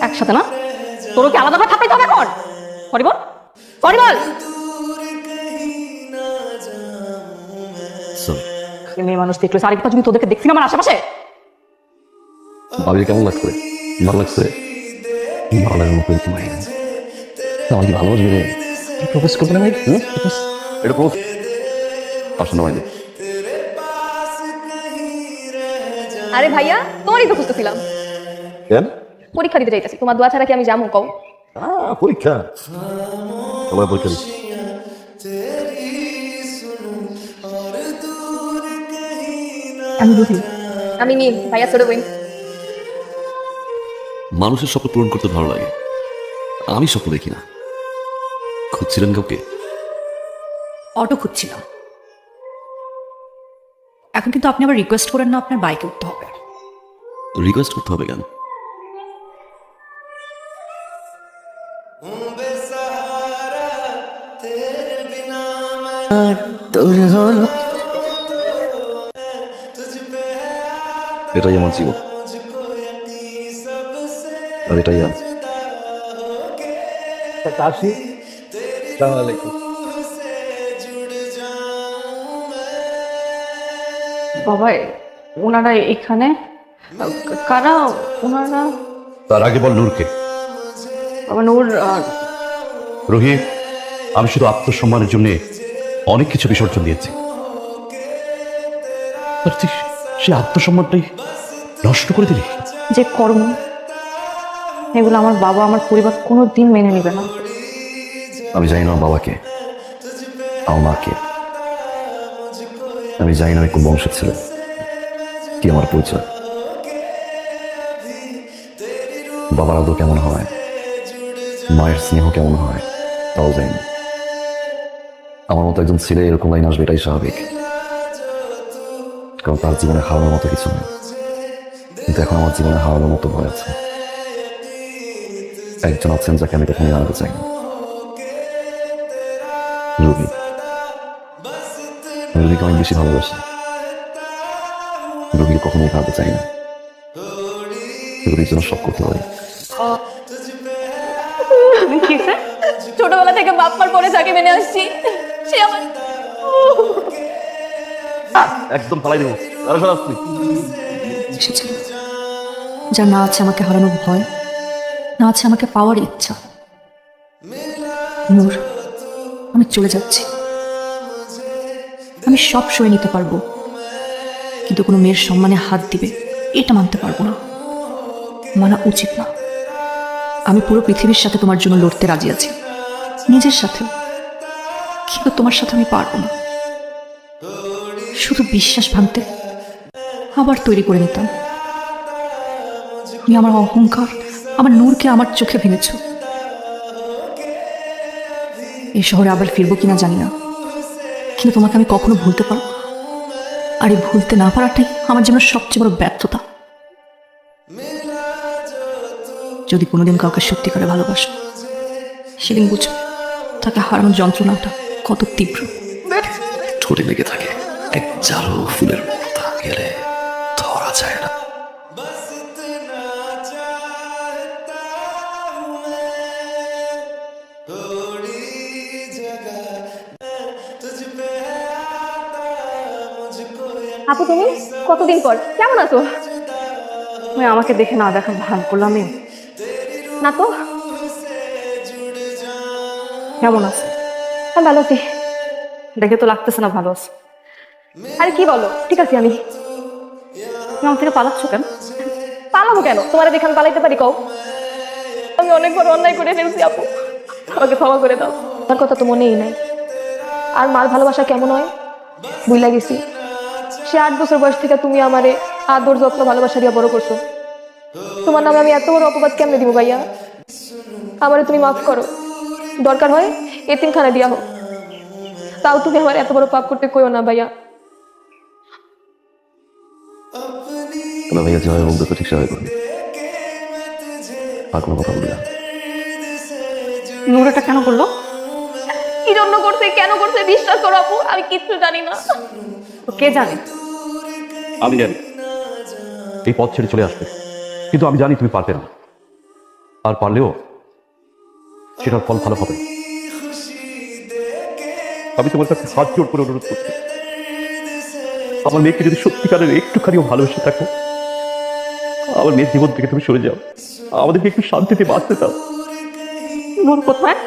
একসাথে না, তোরও কি আলাদা করে থাকতে হবে এখন? পরিবল পরিবল মেয়ে মানুষ দেখলো আরেকটা যদি তোদেরকে দেখছি না আমার আশেপাশে। ভাবি কেমন লাগছে? ভালো লাগছে? ভালো লাগার মতো তোমার আমার কি ভালোবাসবি রে? প্রপোজ করবে না ভাই? এটা প্রপোজ আসলে ভাই। আরে ভাইয়া, তোমারই তো খুঁজতেছিলাম। কেন? পরীক্ষা দিতে যাইতেছি, তোমার দোয়া ছাড়া কি আমি যাবো কও? পরীক্ষা? তোমার পরীক্ষা দিচ্ছি। আমি বুঝি, আমি নীল, ভাইয়া ছোট বোন। মানুষের স্বপ্ন পূরণ করতে ভালো লাগে, আমি স্বপ্ন দেখি না। খুঁজছিলেন কাউকে? অটো খুঁজছিলাম। এখন কিন্তু আপনি আবার রিকোয়েস্ট করেন না আপনার বাইকে উঠতে হবে। রিকোয়েস্ট করতে হবে কেন? এটাই আমার জীবন, আর এটাই আজ। বাবা, ওনারা এখানে কারা? ওনারা তার আগে বল নূরকে। বাবা নূর, রোহি, আমি শুধু আত্মসম্মানের জন্য অনেক কিছু বিসর্জন দিয়েছি, আর তুই সে আত্মসম্মানটাই নষ্ট করে দিলি। যে কর্ম, এগুলো আমার বাবা আমার পরিবার কোনোদিন মেনে নেবে না। আমি জানি না আমার বাবাকে, আমার মাকে, আমি জানি না আমি কোন বংশের ছেলে, কি আমার পরিচয়, বাবার আদর কেমন হয়, মায়ের স্নেহ কেমন হয় তাও জানি না। আমার মতো একজন ছেলে এরকম লাইন আসবে এটাই স্বাভাবিক, কারণ তার জীবনে হারানোর মতো কিছু নেই। কিন্তু এখন আমার জীবনে হারানোর মতো ভয় আছে। একজন আছেন যাকে আমি কখনোই হারাতে চাই না, রবি। আমি রবিকে অনেক বেশি ভালোবাসি, রবিকে কখনোই হারাতে চাই না। রবির জন্য সব করতে পারি। ছোটবেলা থেকে বাপ্পার পরে যাকে মেনে আসছি সে আমার একদম ফালাই দেবো। এসেছিল যার না আছে আমাকে হারানোর ভয়, না আছে আমাকে পাওয়ার ইচ্ছা। নূর, আমি চলে যাচ্ছি। আমি সব সয়ে নিতে পারবো, কিন্তু কোনো মেয়ের সম্মানে হাত দিবে এটা মানতে পারবো না, মানা উচিত না। আমি পুরো পৃথিবীর সাথে তোমার জন্য লড়তে রাজি আছি, নিজের সাথে, কিন্তু তোমার সাথে আমি পারবো না। শুধু বিশ্বাস ভাঙতে আবার তৈরি করে নিতাম। তুমি আমার অহংকার, আমার নূরকে আমার চোখে ভেঙেছ। এই শহরে আবার ফিরবো কিনা জানি না, কিন্তু তোমাকে আমি কখনো ভুলতে পারবো না। আর এই ভুলতে না পারাটাই আমার জন্য সবচেয়ে বড় ব্যর্থতা। যদি কোনোদিন কাউকে সত্যি করে ভালোবাসো, সেদিন বুঝবে তাকে হারানোর যন্ত্রণাটা কত তীব্র। ঠোঁটে লেগে থাকে এক জারো ফুলের মতো, গেলে ধরা যায় না। আপু, তুমি কতদিন পর, কেমন আছো? তুমি আমাকে দেখে না দেখার ভান করলাম না তো। কেমন আছো? আমি ভালো আছি, দেখে তো লাগতেছে না ভালো আছো। আরে কি বলো, ঠিক আছে আমি। তুমি আমার থেকে পালাচ্ছ কেন? পালাবো কেন? তোমার দেখে আমি পালাইতে পারি কও? আমি অনেক বড় অন্যায় করে ফেলছি আপু, আমাকে ক্ষমা করে দাও। তার কথা তো মনেই নাই। আর মার ভালোবাসা কেমন হয় বুঝলা গেছি। সে 8 বছর বয়স থেকে তুমি আমারে আদর যত্ন ভালোবাসা দিয়ে বড় করছো। তোমার নামে আমি এত বড় অপবাদ কেমনে দিব ভাইয়া? আমারে তুমি মাফ করো, দরকার হয় এতিমখানা দিয়া হোক, তাও তুমি আমার এত বড় পাপ করতে কইও না ভাইয়া। ভাইয়া যেভাবে বলতে ঠিক সেভাবে করবি, আর কোনো কথা বলবি না। নূর এটা কেন করলো? কি জন্য করছে, কেন করছে? বিশ্বাস করো আপু, আমি কিচ্ছু জানি না। কে জানে? আমি জানি এই পথ ছেড়ে চলে আসবে, কিন্তু আমি জানি তুমি পারবে না। আর পারলেও সেটার ফল ভালো হবে না। আমি তোমার কাছে হাত জোড় করে অনুরোধ করছি, আমার মেয়েকে যদি সত্যিকারের একটুখানিও ভালোবেসে থাকো, আমার মেয়ের জীবন থেকে তুমি সরে যাও, আমাদেরকে একটু শান্তিতে বাঁচতে দাও। মন কোথায়?